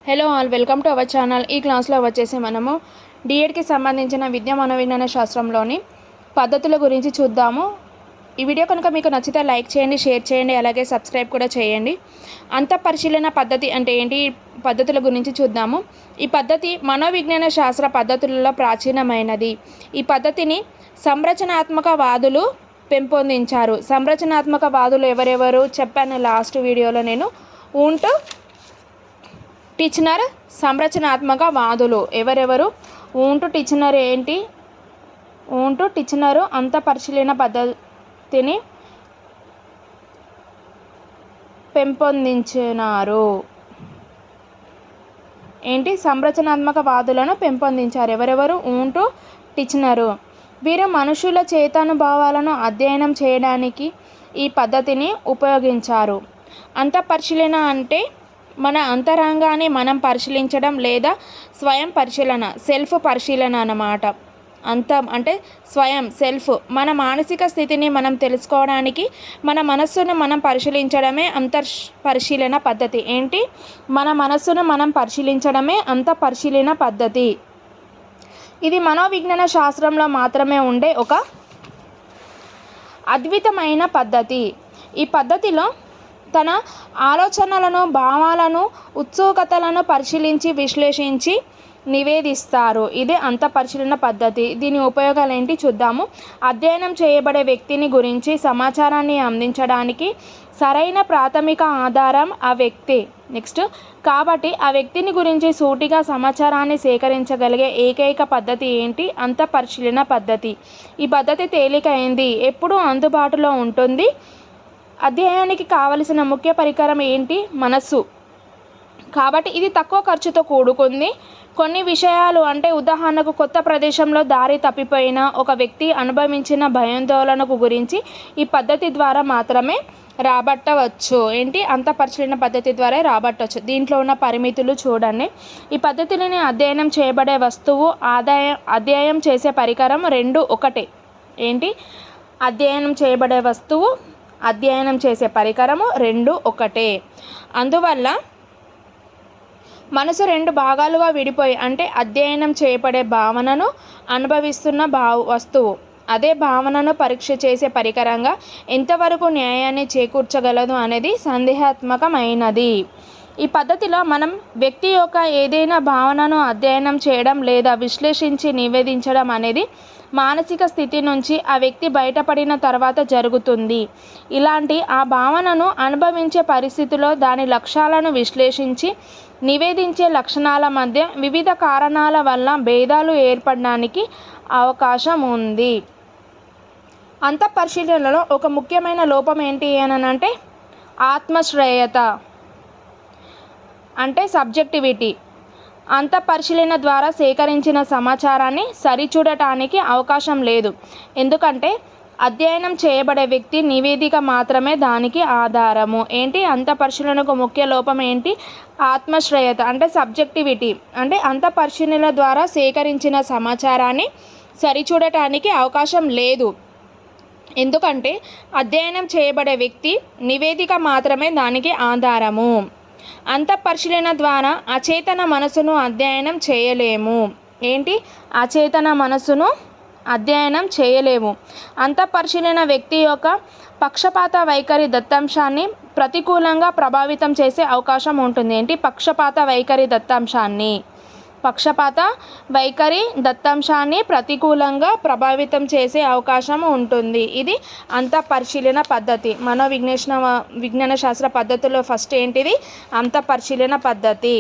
Hello all, welcome to our channel. ఈ క్లాస్లో వచ్చేసి మనము డిఎడ్కి సంబంధించిన విద్యా మనోవిజ్ఞాన శాస్త్రంలోని పద్ధతుల గురించి చూద్దాము. ఈ వీడియో కనుక మీకు నచ్చితే లైక్ చేయండి, షేర్ చేయండి, అలాగే సబ్స్క్రైబ్ కూడా చేయండి. అంతఃపరిశీలన పద్ధతి అంటే ఏంటి, పద్ధతుల గురించి చూద్దాము. ఈ పద్ధతి మనోవిజ్ఞాన శాస్త్ర పద్ధతులలో ప్రాచీనమైనది. ఈ పద్ధతిని సంరచనాత్మక వాదులు పెంపొందించారు. సంరచనాత్మక వాదులు ఎవరెవరు చెప్పాను లాస్ట్ వీడియోలో నేను. వుంట్, టిచ్నర్ సంరచనాత్మక వాదులు ఎవరెవరు? వుంట్, టిచ్నర్ ఏంటి? వుంట్, టిచ్నర్ అంతఃపరిశీలన పద్ధతిని పెంపొందించినారు. ఏంటి? సంరచనాత్మక వాదులను పెంపొందించారు. ఎవరెవరు? వుంట్, టిచ్నరు. వీరు మనుషుల చేతనుభావాలను అధ్యయనం చేయడానికి ఈ పద్ధతిని ఉపయోగించారు. అంతఃపరిశీలన అంటే మన అంతరంగాన్ని మనం పరిశీలించడం లేదా స్వయం పరిశీలన, సెల్ఫ్ పరిశీలన అన్నమాట. అంటే స్వయం, సెల్ఫ్, మన మానసిక స్థితిని మనం తెలుసుకోవడానికి మన మనస్సును మనం పరిశీలించడమే అంతఃపరిశీలన పద్ధతి. ఏంటి? మన మనస్సును మనం పరిశీలించడమే అంతఃపరిశీలన పద్ధతి. ఇది మనోవిజ్ఞాన శాస్త్రంలో మాత్రమే ఉండే ఒక అద్భుతమైన పద్ధతి. ఈ పద్ధతిలో తన ఆలోచనలను, భావాలను, ఉత్సుకతలను పరిశీలించి విశ్లేషించి నివేదిస్తారు. ఇదే అంతఃపరిశీలన పద్ధతి. దీని ఉపయోగాలు ఏంటి చూద్దాము. అధ్యయనం చేయబడే వ్యక్తిని గురించి సమాచారాన్ని అందించడానికి సరైన ప్రాథమిక ఆధారం ఆ వ్యక్తి. నెక్స్ట్, కాబట్టి ఆ వ్యక్తిని గురించి సూటిగా సమాచారాన్ని సేకరించగలిగే ఏకైక పద్ధతి ఏంటి? అంతఃపరిశీలన పద్ధతి. ఈ పద్ధతి తేలికైంది, ఎప్పుడూ అందుబాటులో ఉంటుంది. అధ్యయనానికి కావలసిన ముఖ్య పరికరం ఏంటి? మనస్సు. కాబట్టి ఇది తక్కువ ఖర్చుతో కూడుకుంది. కొన్ని విషయాలు అంటే ఉదాహరణకు కొత్త ప్రదేశంలో దారి తప్పిపోయిన ఒక వ్యక్తి అనుభవించిన భయాందోళనకు గురించి ఈ పద్ధతి ద్వారా మాత్రమే రాబట్టవచ్చు. ఏంటి? అంతఃపరిశీలన పద్ధతి ద్వారా రాబట్టవచ్చు. దీంట్లో ఉన్న పరిమితులు చూడండి. ఈ పద్ధతిని అధ్యయనం చేయబడే వస్తువు, అధ్యయనం చేసే పరికరం రెండు ఒకటే. ఏంటి? అధ్యయనం చేయబడే వస్తువు, అధ్యయనం చేసే పరికరము రెండు ఒకటే. అందువల్ల మనసు రెండు భాగాలుగా విడిపోయి, అంటే అధ్యయనం చేయబడే భావనను అనుభవిస్తున్న వస్తువు అదే భావనను పరీక్ష చేసే పరికరంగా ఎంతవరకు న్యాయాన్ని చేకూర్చగలదు అనేది సందేహాత్మకమైనది. ఈ పద్ధతిలో మనం వ్యక్తి యొక్క ఏదైనా భావనను అధ్యయనం చేయడం లేదా విశ్లేషించి నివేదించడం అనేది మానసిక స్థితి నుంచి ఆ వ్యక్తి బయటపడిన తర్వాత జరుగుతుంది. ఇలాంటి ఆ భావనను అనుభవించే పరిస్థితిలో దాని లక్ష్యాలను విశ్లేషించి నివేదించే లక్షణాల మధ్య వివిధ కారణాల వల్ల భేదాలు ఏర్పడడానికి అవకాశం ఉంది. అంతఃపరిశీలనలో ఒక ముఖ్యమైన లోపం ఏంటి అంటే ఆత్మశ్రేయత, అంటే సబ్జెక్టివిటీ. అంతఃపరిశీలన ద్వారా సేకరించిన సమాచారాన్ని సరిచూడటానికి అవకాశం లేదు. ఎందుకంటే అధ్యయనం చేయబడే వ్యక్తి నివేదిక మాత్రమే దానికి ఆధారము. ఏంటి? అంతఃపరిశీలనకు ముఖ్య లోపం ఏంటి? ఆత్మశ్రేయత, అంటే సబ్జెక్టివిటీ. అంటే అంతఃపరిశీలన ద్వారా సేకరించిన సమాచారాన్ని సరిచూడటానికి అవకాశం లేదు. ఎందుకంటే అధ్యయనం చేయబడే వ్యక్తి నివేదిక మాత్రమే దానికి ఆధారము. అంతఃపరిశీలన ద్వారా అచేతన మనసును అధ్యయనం చేయలేము. ఏంటి? అచేతన మనసును అధ్యయనం చేయలేము. అంతఃపరిశీలన వ్యక్తి యొక్క పక్షపాత వైఖరి దత్తాంశాన్ని ప్రతికూలంగా ప్రభావితం చేసే అవకాశం ఉంటుంది. ఏంటి? పక్షపాత వైఖరి దత్తాంశాన్ని ప్రతికూలంగా ప్రభావితం చేసే అవకాశం ఉంటుంది. ఇది అంతఃపరిశీలన పద్ధతి. విజ్ఞాన శాస్త్ర పద్ధతిలో ఫస్ట్ ఏంటిది? అంతఃపరిశీలన పద్ధతి.